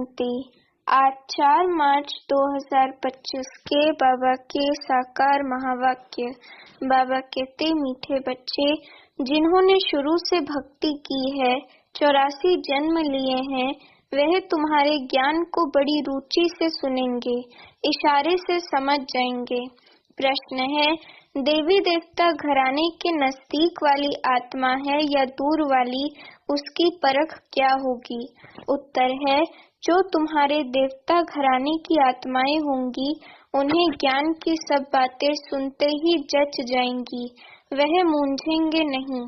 शांति। आज 4 मार्च 2025 के बाबा के साकार महावाक्य। बाबा कहते, मीठे बच्चे जिन्होंने शुरू से भक्ति की है, 84 जन्म लिए हैं, वह तुम्हारे ज्ञान को बड़ी रुचि से सुनेंगे, इशारे से समझ जाएंगे। प्रश्न है, देवी देवता घराने के नजदीक वाली आत्मा है या दूर वाली, उसकी परख क्या होगी? उत्तर है, जो तुम्हारे देवता घराने की आत्माएं होंगी, उन्हें ज्ञान की सब बातें सुनते ही जच जाएंगी, वह मूंझेंगे नहीं।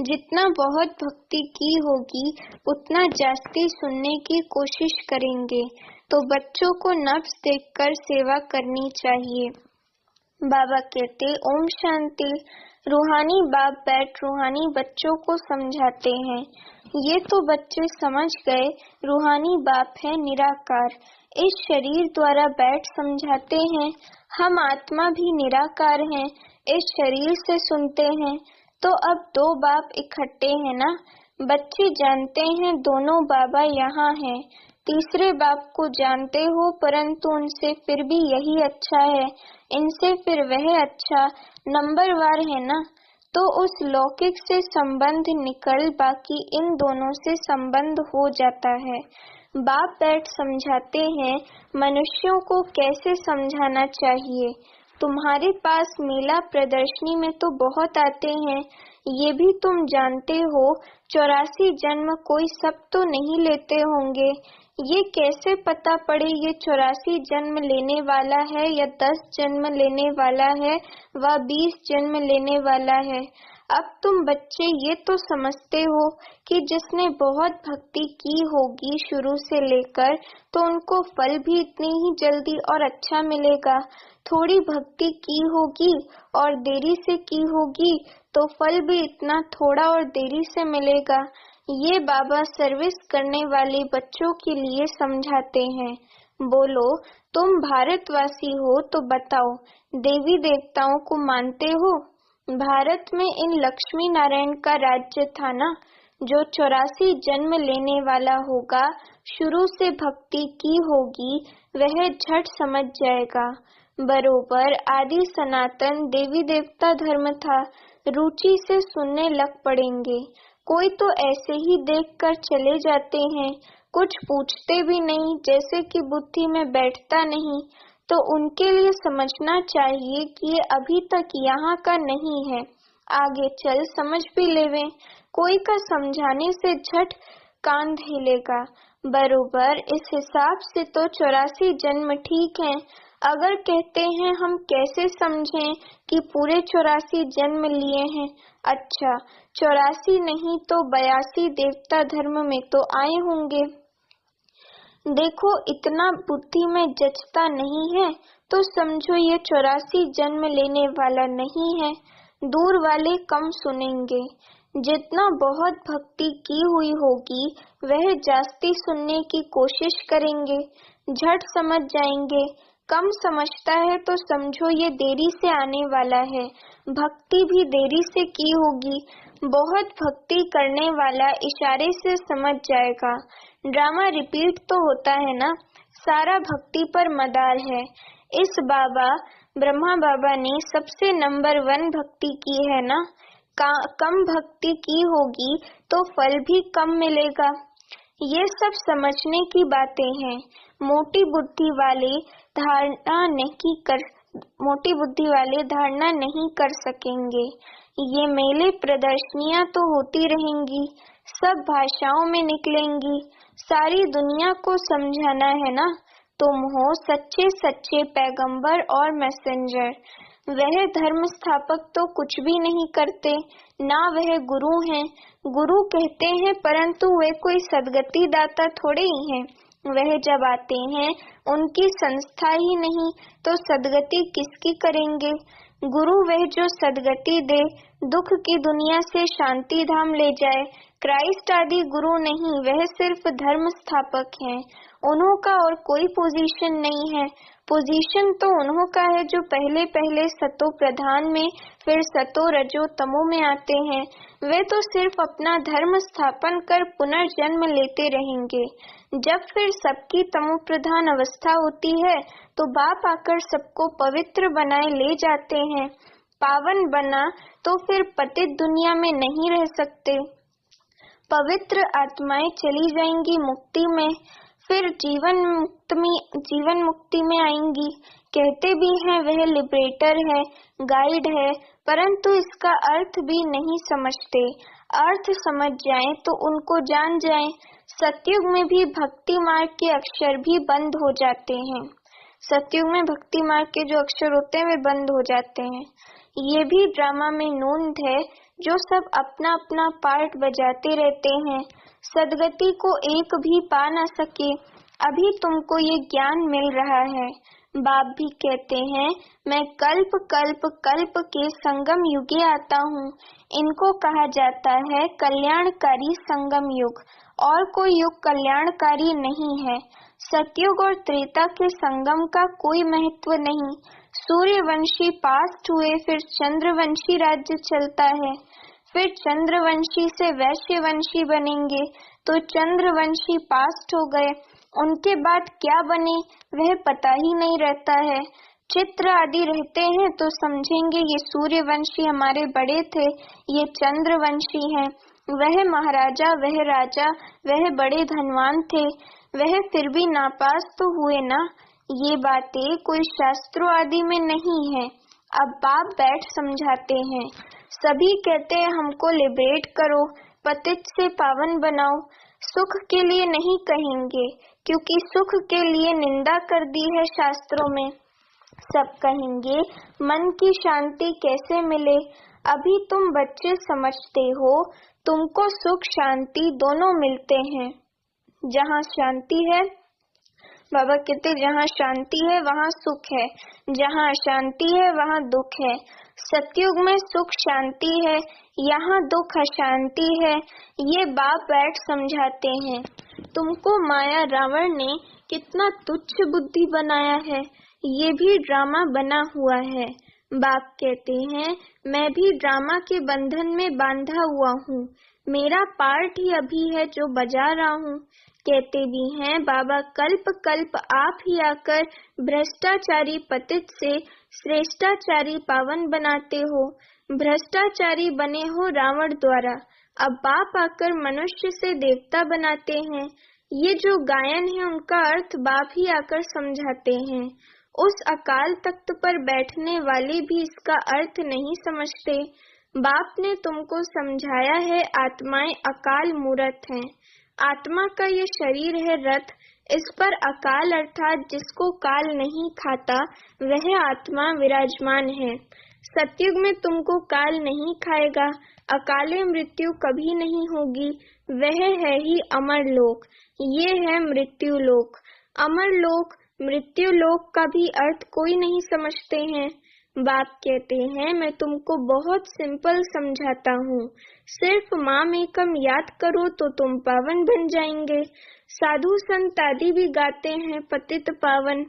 जितना बहुत भक्ति की होगी, उतना जास्ती सुनने की कोशिश करेंगे। तो बच्चों को नफ्स देखकर सेवा करनी चाहिए। बाबा कहते, ओम शांति। रूहानी बाप बैठ रूहानी बच्चों को समझाते हैं। ये तो बच्चे समझ गए, रूहानी बाप है निराकार, इस शरीर द्वारा बैठ समझाते हैं। हम आत्मा भी निराकार हैं, इस शरीर से सुनते हैं। तो अब दो बाप इकट्ठे हैं ना। बच्चे जानते हैं दोनों बाबा यहाँ हैं। तीसरे बाप को जानते हो, परंतु उनसे फिर भी यही अच्छा है, इनसे फिर वह अच्छा, नंबरवार है ना। तो उस लौकिक से संबंध निकल बाकी इन दोनों से संबंध हो जाता है। बाप बैठ समझाते हैं मनुष्यों को कैसे समझाना चाहिए। तुम्हारे पास मेला प्रदर्शनी में तो बहुत आते हैं, ये भी तुम जानते हो। 84 जन्म कोई सब तो नहीं लेते होंगे। ये कैसे पता पड़े ये 84 जन्म लेने वाला है या 10 जन्म लेने वाला है व 20 जन्म लेने वाला है? अब तुम बच्चे ये तो समझते हो कि जिसने बहुत भक्ति की होगी शुरू से लेकर, तो उनको फल भी इतनी ही जल्दी और अच्छा मिलेगा। थोड़ी भक्ति की होगी और देरी से की होगी, तो फल भी इतना थोड़ा और देरी से मिलेगा। ये बाबा सर्विस करने वाले बच्चों के लिए समझाते हैं। बोलो, तुम भारतवासी हो तो बताओ, देवी देवताओं को मानते हो? भारत में इन लक्ष्मी नारायण का राज्य था ना। जो 84 जन्म लेने वाला होगा, शुरू से भक्ति की होगी, वह झट समझ जाएगा। बरोबर आदि सनातन देवी देवता धर्म था, रुचि से सुनने लग पड़ेंगे। कोई तो ऐसे ही देखकर चले जाते हैं, कुछ पूछते भी नहीं, जैसे कि बुद्धि में बैठता नहीं। तो उनके लिए समझना चाहिए कि ये अभी तक यहाँ का नहीं है, आगे चल समझ भी लेवें। कोई का समझाने से झट कान हिलेगा। बरोबर इस हिसाब से तो 84 जन्म ठीक हैं। अगर कहते हैं हम कैसे समझें कि पूरे 84 जन्म लिए हैं? अच्छा, 84 नहीं तो 82 देवता धर्म में तो आए होंगे। देखो, इतना बुद्धि में जचता नहीं है, तो समझो ये 84 जन्म लेने वाला नहीं है। दूर वाले कम सुनेंगे। जितना बहुत भक्ति की हुई होगी, वह जास्ती सुनने की कोशिश करेंगे, झट समझ जाएंगे। कम समझता है तो समझो ये देरी से आने वाला है, भक्ति भी देरी से की होगी। बहुत भक्ति करने वाला इशारे से समझ जाएगा। ड्रामा रिपीट तो होता है ना, सारा भक्ति पर मदार है। इस बाबा ब्रह्मा बाबा ने सबसे नंबर 1 भक्ति की है ना। कम भक्ति की होगी तो फल भी कम मिलेगा। ये सब समझने की बातें हैं। मोटी बुद्धि वाले धारणा नहीं कर सकेंगे। ये मेले प्रदर्शनियां तो होती रहेंगी, सब भाषाओं में निकलेंगी, सारी दुनिया को समझाना है ना। तुम हो सच्चे सच्चे पैगंबर और मैसेंजर। वह धर्म स्थापक तो कुछ भी नहीं करते, ना वह गुरु हैं। गुरु कहते हैं, परंतु वे कोई सदगति दाता थोड़े ही हैं। वह जब आते हैं, उनकी संस्था ही नहीं, तो सदगति किसकी करेंगे? गुरु वह जो सदगति दे, दुख की दुनिया से शांति धाम ले जाए। क्राइस्ट आदि गुरु नहीं, वह सिर्फ धर्म स्थापक हैं। उन्हों का और कोई पोजीशन नहीं है। पोजीशन तो उन्हों का है जो पहले पहले सतो प्रधान में, फिर सतो रजो तमो में आते हैं। वे तो सिर्फ अपना धर्म स्थापन कर पुनर्जन्म लेते रहेंगे। जब फिर सबकी तमो प्रधान अवस्था होती है तो बाप आकर सबको पवित्र बनाए ले जाते हैं। पावन बना तो फिर पतित दुनिया में नहीं रह सकते। पवित्र आत्माएं चली जाएंगी मुक्ति में, फिर जीवन मुक्ति में आएंगी। कहते भी हैं वह लिबरेटर है, गाइड है, परंतु इसका अर्थ भी नहीं समझते। अर्थ समझ जाएं तो उनको जान जाएं। सतयुग में भी भक्ति मार्ग के अक्षर भी बंद हो जाते हैं। सतयुग में भक्ति मार्ग के जो अक्षर होते हैं वे बंद हो जाते हैं। ये भी ड्रामा में नोंद है, जो सब अपना अपना पार्ट बजाते रहते हैं, सदगति को एक भी पा न सके। अभी तुमको ये ज्ञान मिल रहा है। बाप भी कहते हैं मैं कल्प कल्प कल्प के संगम युगे आता हूँ। इनको कहा जाता है कल्याणकारी संगम युग, और कोई युग कल्याणकारी नहीं है। सतयुग और त्रेता के संगम का कोई महत्व नहीं। सूर्यवंशी पास्ट हुए, फिर चंद्रवंशी राज्य चलता है, फिर चंद्रवंशी से वैश्यवंशी बनेंगे, तो चंद्रवंशी पास्ट हो गए, उनके बाद क्या बने वह पता ही नहीं रहता है। चित्र आदि रहते हैं तो समझेंगे ये सूर्यवंशी हमारे बड़े थे, ये चंद्रवंशी हैं। वह महाराजा, वह राजा, वह बड़े धनवान थे, वह फिर भी नापास तो हुए ना। ये बातें कोई शास्त्रों आदि में नहीं है। अब बाप बैठ समझाते हैं। सभी कहते हैं हमको लिबरेट करो, पतित से पावन बनाओ। सुख के लिए नहीं कहेंगे, क्योंकि सुख के लिए निंदा कर दी है शास्त्रों में। सब कहेंगे मन की शांति कैसे मिले। अभी तुम बच्चे समझते हो, तुमको सुख शांति दोनों मिलते हैं। जहाँ शांति है, बाबा कहते जहाँ शांति है वहाँ सुख है, जहाँ अशांति है वहाँ दुख है। सतयुग में सुख शांति है, यहाँ दुख अशांति है। ये बाप बैठ समझाते हैं। तुमको माया रावण ने कितना तुच्छ बुद्धि बनाया है, ये भी ड्रामा बना हुआ है। बाप कहते हैं मैं भी ड्रामा के बंधन में बांधा हुआ हूँ, मेरा पार्ट ही अभी है जो बजा रहा हूँ। कहते भी हैं बाबा कल्प कल्प आप ही आकर भ्रष्टाचारी पतित से श्रेष्ठाचारी पावन बनाते हो। भ्रष्टाचारी बने हो रावण द्वारा, अब बाप आकर मनुष्य से देवता बनाते हैं। ये जो गायन है उनका अर्थ बाप ही आकर समझाते हैं। उस अकाल तख्त पर बैठने वाले भी इसका अर्थ नहीं समझते। बाप ने तुमको समझाया है आत्माएं अकाल मूर्त हैं। आत्मा का ये शरीर है रथ, इस पर अकाल अर्थात जिसको काल नहीं खाता वह आत्मा विराजमान है। सतयुग में तुमको काल नहीं खाएगा, अकाले मृत्यु कभी नहीं होगी। वह है ही अमर लोक, ये है मृत्यु लोक। अमर लोक मृत्यु लोक का भी अर्थ कोई नहीं समझते हैं। बाप कहते हैं मैं तुमको बहुत सिंपल समझाता हूँ, सिर्फ माम एकम याद करो तो तुम पावन बन जाएंगे। साधु संत आदि भी गाते हैं पतित पावन।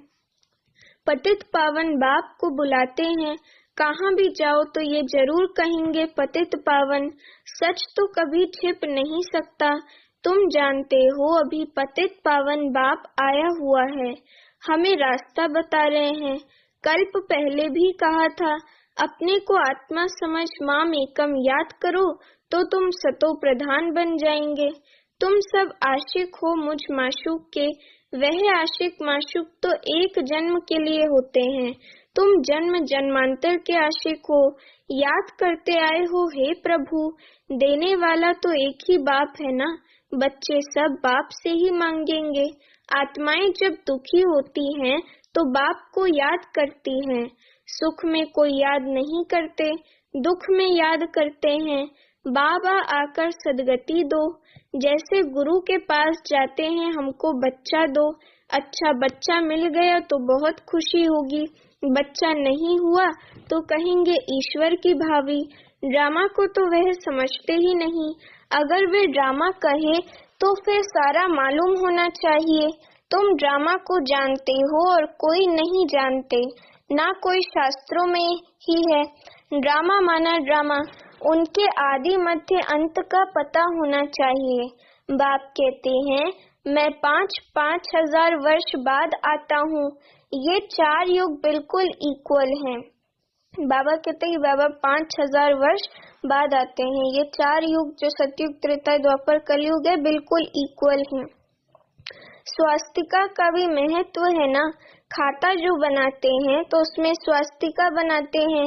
पतित पावन बाप को बुलाते हैं, कहाँ भी जाओ तो ये जरूर कहेंगे पतित पावन। सच तो कभी छिप नहीं सकता। तुम जानते हो अभी पतित पावन बाप आया हुआ है, हमें रास्ता बता रहे हैं। कल्प पहले भी कहा था अपने को आत्मा समझ माम एकम याद करो तो तुम सतो प्रधान बन जाएंगे। तुम सब आशिक हो मुझ माशूक के, वह आशिक माशूक तो एक जन्म के लिए होते हैं, तुम जन्म जन्मांतर के आशिक हो। याद करते आए हो हे प्रभु, देने वाला तो एक ही बाप है ना, बच्चे सब बाप से ही मांगेंगे। आत्माएं जब दुखी होती हैं तो बाप को याद करती हैं। सुख में कोई याद नहीं करते, दुख में याद करते हैं। बाबा आकर सदगति दो। जैसे गुरु के पास जाते हैं हमको बच्चा दो, अच्छा बच्चा मिल गया तो बहुत खुशी होगी, बच्चा नहीं हुआ तो कहेंगे ईश्वर की भावी। ड्रामा को तो वह समझते ही नहीं। अगर वे ड्रामा कहे तो फिर सारा मालूम होना चाहिए। तुम ड्रामा को जानते हो और कोई नहीं जानते, ना कोई शास्त्रों में ही है। ड्रामा माना ड्रामा, उनके आदि मध्य अंत का पता होना चाहिए। बाप कहते हैं मैं 5,000 वर्ष बाद आता हूँ। ये 4 युग बिल्कुल इक्वल हैं। बाबा कहते हैं बाबा 5,000 वर्ष बाद आते हैं। ये 4 युग जो सतयुग, त्रेता, द्वापर, कलयुग है, बिल्कुल इक्वल हैं। स्वास्तिका का भी महत्व है ना। खाता जो बनाते हैं तो उसमें स्वास्तिका बनाते हैं,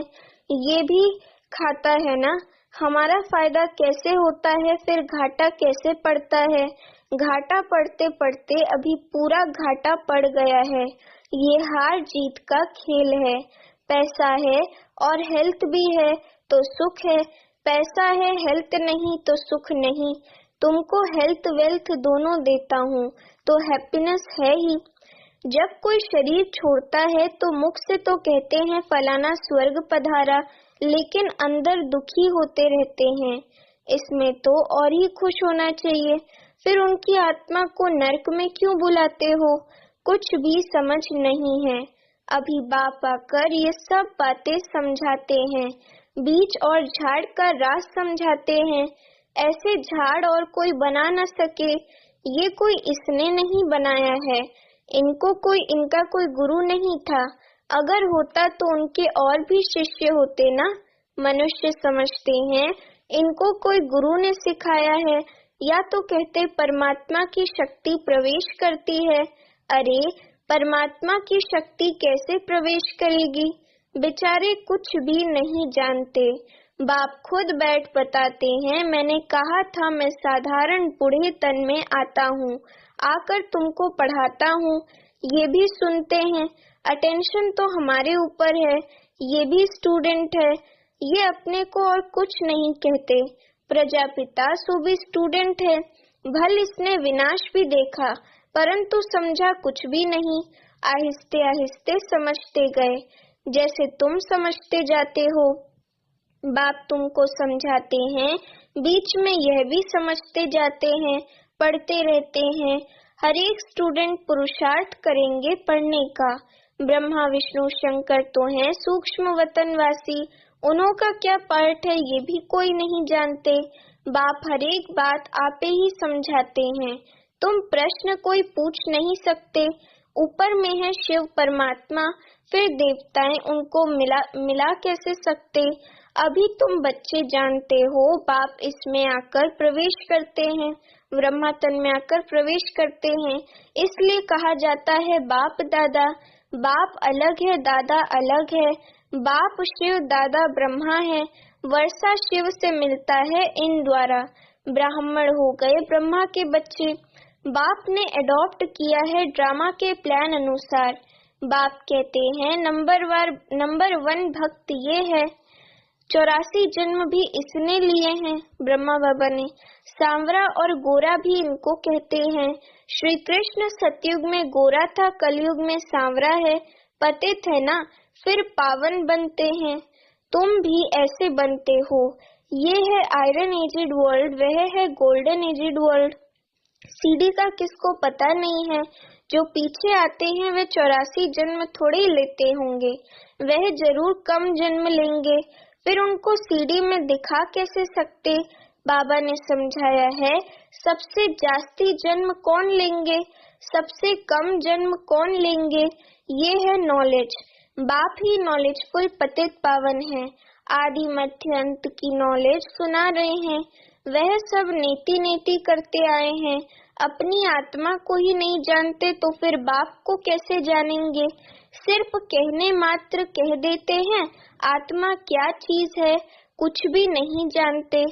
ये भी खाता है ना। हमारा फायदा कैसे होता है, फिर घाटा कैसे पड़ता है। घाटा पड़ते पड़ते अभी पूरा घाटा पड़ गया है। ये हार जीत का खेल है। पैसा है और हेल्थ भी है तो सुख है, पैसा है हेल्थ नहीं तो सुख नहीं। तुमको हेल्थ वेल्थ दोनों देता हूँ तो हैप्पीनेस है ही। जब कोई शरीर छोड़ता है तो मुख से तो कहते हैं फलाना स्वर्ग पधारा, लेकिन अंदर दुखी होते रहते हैं। इसमें तो और ही खुश होना चाहिए। फिर उनकी आत्मा को नरक में क्यों बुलाते हो? कुछ भी समझ नहीं है। अभी बाप आकर ये सब बातें समझाते हैं, बीज और झाड़ का राज समझाते हैं। ऐसे झाड़ और कोई बना न सके। ये कोई इसने नहीं बनाया है। इनका कोई गुरु नहीं था। अगर होता तो उनके और भी शिष्य होते ना। मनुष्य समझते हैं इनको कोई गुरु ने सिखाया है, या तो कहते परमात्मा की शक्ति प्रवेश करती है। अरे परमात्मा की शक्ति कैसे प्रवेश करेगी? बेचारे कुछ भी नहीं जानते। बाप खुद बैठ बताते हैं, मैंने कहा था मैं साधारण बूढ़े तन में आता हूँ, आकर तुमको पढ़ाता हूँ। ये भी सुनते हैं। अटेंशन तो हमारे ऊपर है। ये भी स्टूडेंट है। ये अपने को और कुछ नहीं कहते। प्रजापिता सो भी स्टूडेंट है। भल इसने विनाश भी देखा, परंतु समझा कुछ भी नहीं। आहिस्ते आहिस्ते समझते गए, जैसे तुम समझते जाते हो। बाप तुमको समझाते हैं, बीच में यह भी समझते जाते हैं, पढ़ते रहते हैं। हर एक स्टूडेंट पुरुषार्थ करेंगे पढ़ने का। ब्रह्मा विष्णु शंकर तो हैं सूक्ष्म वतनवासी, उन्हों का क्या पार्ट है ये भी कोई नहीं जानते। बाप हर एक बात आपे ही समझाते हैं। तुम प्रश्न कोई पूछ नहीं सकते। ऊपर में है शिव परमात्मा, फिर देवताएं, उनको मिला कैसे सकते? अभी तुम बच्चे जानते हो। बाप इसमें आकर प्रवेश करते हैं, ब्रह्मा तन में आकर प्रवेश करते हैं। इसलिए कहा जाता है बाप दादा। बाप अलग है, दादा अलग है। बाप शिव, दादा ब्रह्मा है। वर्षा शिव से मिलता है इन द्वारा। ब्राह्मण हो गए ब्रह्मा के बच्चे। बाप ने एडॉप्ट किया है ड्रामा के प्लान अनुसार। बाप कहते हैं नंबर 1 भक्त ये है। 84 जन्म भी इसने लिए हैं ब्रह्मा बाबा ने। सांवरा और गोरा भी इनको कहते हैं। श्री कृष्ण सतयुग में गोरा था, कलयुग में सांवरा है। पतित है ना, फिर पावन बनते हैं। तुम भी ऐसे बनते हो। ये है आयरन एजेड वर्ल्ड, वह है गोल्डन एजेड वर्ल्ड। सीडी का किसको पता नहीं है। जो पीछे आते हैं वे 84 जन्म थोड़े ही लेते होंगे, वह जरूर कम जन्म लेंगे। फिर उनको सीडी में दिखा कैसे सकते? बाबा ने समझाया है, सबसे जास्ती जन्म कौन लेंगे, सबसे कम जन्म कौन लेंगे? ये है नॉलेज। बाप ही नॉलेजफुल पतित पावन है। आदि मध्य अंत की नॉलेज सुना रहे हैं। वह सब नेति नेति करते आए हैं। अपनी आत्मा को ही नहीं जानते तो फिर बाप को कैसे जानेंगे? सिर्फ कहने मात्र कह देते हैं। आत्मा क्या चीज है कुछ भी नहीं जानते।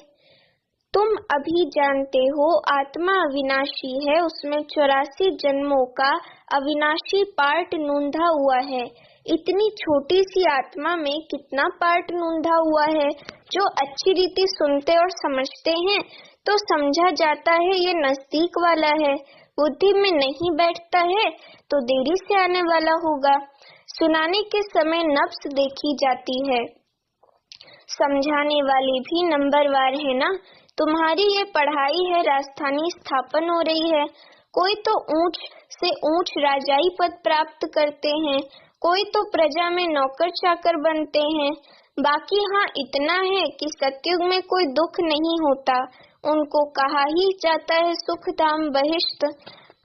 तुम अभी जानते हो आत्मा अविनाशी है, उसमें 84 जन्मों का अविनाशी पार्ट नूंधा हुआ है। इतनी छोटी सी आत्मा में कितना पार्ट नूंधा हुआ है। जो अच्छी रीति सुनते और समझते हैं तो समझा जाता है ये नजदीक वाला है। बुद्धि में नहीं बैठता है तो देरी से आने वाला होगा। सुनाने के समय नब्ज देखी जाती है। समझाने वाले भी नंबरवार है ना। तुम्हारी ये पढ़ाई है, राजधानी स्थापन हो रही है। कोई तो ऊंच से ऊंच राजाई पद प्राप्त करते हैं, कोई तो प्रजा में नौकर चाकर बनते हैं। बाकी हाँ इतना है कि सतयुग में कोई दुख नहीं होता। उनको कहा ही जाता है सुख धाम बहिष्ठ।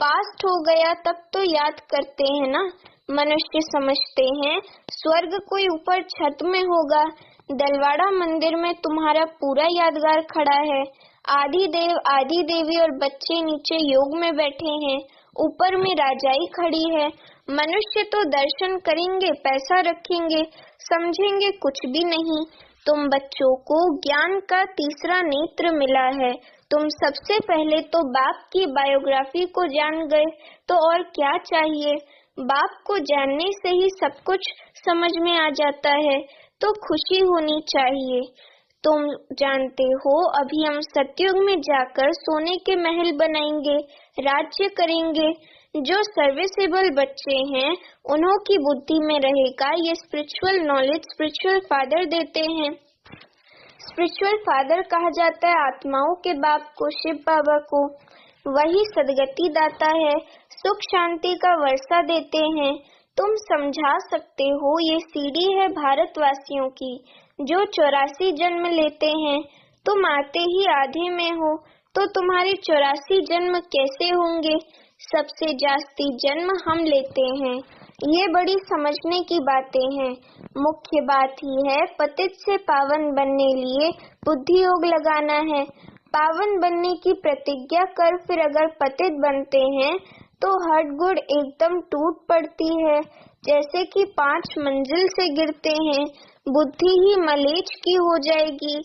पास्ट हो गया तब तो याद करते हैं ना। मनुष्य समझते हैं स्वर्ग कोई ऊपर छत में होगा। दलवाड़ा मंदिर में तुम्हारा पूरा यादगार खड़ा है। आदि देव आदि देवी और बच्चे नीचे योग में बैठे हैं, ऊपर में राजाई खड़ी है। मनुष्य तो दर्शन करेंगे, पैसा रखेंगे, समझेंगे कुछ भी नहीं। तुम बच्चों को ज्ञान का तीसरा नेत्र मिला है। तुम सबसे पहले तो बाप की बायोग्राफी को जान गए, तो और क्या चाहिए। बाप को जानने से ही सब कुछ समझ में आ जाता है, तो खुशी होनी चाहिए। तुम जानते हो अभी हम सतयुग में जाकर सोने के महल बनाएंगे, राज्य करेंगे। जो सर्विसेबल बच्चे हैं उन्हों की बुद्धि में रहेगा ये स्पिरिचुअल नॉलेज स्पिरिचुअल फादर देते हैं। स्पिरिचुअल फादर कहा जाता है आत्माओं के बाप को, शिव बाबा को। वही सदगति दाता है, सुख शांति का वर्षा देते हैं। तुम समझा सकते हो ये सीढ़ी है भारतवासियों की, जो 84 जन्म लेते हैं। तुम आते ही आधे में हो, तो तुम्हारे 84 जन्म कैसे होंगे। सबसे जास्ती जन्म हम लेते हैं। ये बड़ी समझने की बातें हैं। मुख्य बात ही है पतित से पावन बनने लिए बुद्धि योग लगाना है। पावन बनने की प्रतिज्ञा कर फिर अगर पतित बनते हैं तो हट गुड़ एकदम टूट पड़ती है, जैसे कि 5 मंजिल से गिरते हैं। बुद्धि ही मलेच की हो जाएगी,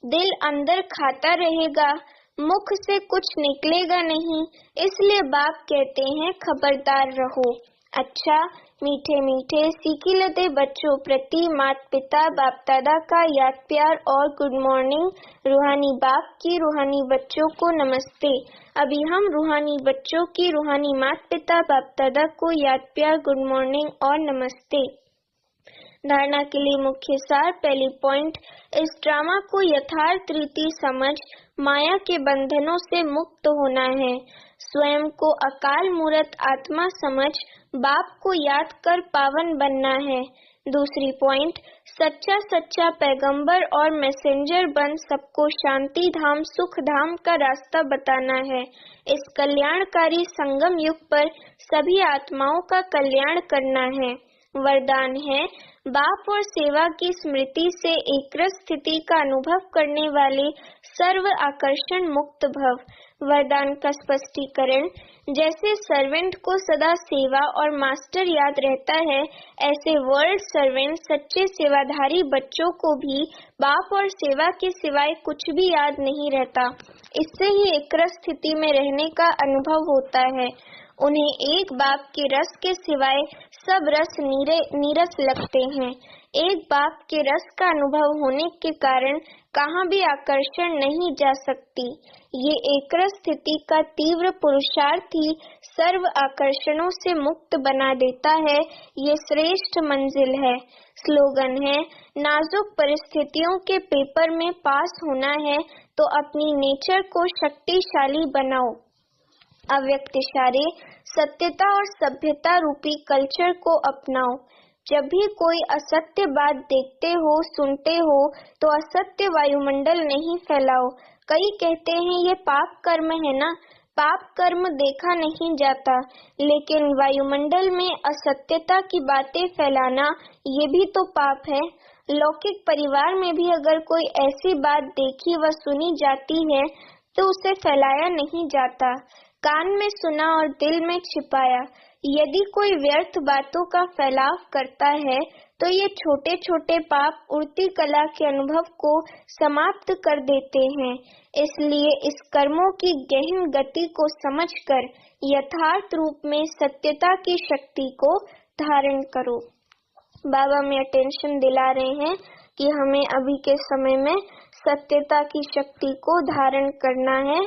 दिल अंदर खाता रहेगा, मुख से कुछ निकलेगा नहीं। इसलिए बाप कहते हैं खबरदार रहो। अच्छा, मीठे मीठे सीखी लते बच्चों प्रति माता पिता बाप दादा का याद प्यार और गुड मॉर्निंग। रूहानी बाप की रूहानी बच्चों को नमस्ते। अभी हम रूहानी बच्चों की रूहानी माता पिता बाप दादा को याद प्यार गुड मॉर्निंग और नमस्ते। धारणा के लिए मुख्य सार। पहली पॉइंट, इस ड्रामा को यथार्थ रीति समझ माया के बंधनों से मुक्त होना है। स्वयं को अकाल मूर्त आत्मा समझ बाप को याद कर पावन बनना है। दूसरी पॉइंट, सच्चा पैगंबर और मैसेंजर बन सबको शांति धाम सुख धाम का रास्ता बताना है। इस कल्याणकारी संगम युग पर सभी आत्माओं का कल्याण करना है। वरदान है बाप और सेवा की स्मृति से एकरस स्थिति का अनुभव करने वाले सर्व आकर्षण मुक्त भव। वरदान का स्पष्टीकरण, जैसे सर्वेंट को सदा सेवा और मास्टर याद रहता है, ऐसे वर्ल्ड सर्वेंट सच्चे सेवाधारी बच्चों को भी बाप और सेवा के सिवाय कुछ भी याद नहीं रहता। इससे ही एकरस स्थिति में रहने का अनुभव होता है। उन्हें एक बाप के रस के सिवाय सब रस नीरस लगते हैं। एक बाप के रस का अनुभव होने के कारण कहाँ भी आकर्षण नहीं जा सकती। ये एकरस स्थिति का तीव्र पुरुषार्थ ही सर्व आकर्षणों से मुक्त बना देता है। ये श्रेष्ठ मंजिल है। स्लोगन है, नाजुक परिस्थितियों के पेपर में पास होना है तो अपनी नेचर को शक्तिशाली बनाओ। अव्यक्त इशारे, सत्यता और सभ्यता रूपी कल्चर को अपनाओ। जब भी कोई असत्य बात देखते हो सुनते हो तो असत्य वायुमंडल नहीं फैलाओ। कई कहते हैं ये पाप कर्म है ना। पाप कर्म देखा नहीं जाता, लेकिन वायुमंडल में असत्यता की बातें फैलाना ये भी तो पाप है। लौकिक परिवार में भी अगर कोई ऐसी बात देखी व सुनी जाती है तो उसे फैलाया नहीं जाता। कान में सुना और दिल में छिपाया। यदि कोई व्यर्थ बातों का फैलाव करता है तो ये छोटे छोटे पाप उड़ती कला के अनुभव को समाप्त कर देते हैं। इसलिए इस कर्मों की गहन गति को समझकर यथार्थ रूप में सत्यता की शक्ति को धारण करो। बाबा में अटेंशन दिला रहे हैं कि हमें अभी के समय में सत्यता की शक्ति को धारण करना है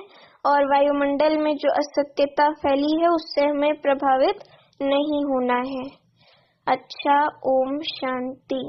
और वायुमंडल में जो असत्यता फैली है उससे हमें प्रभावित नहीं होना है। अच्छा, ओम शांति।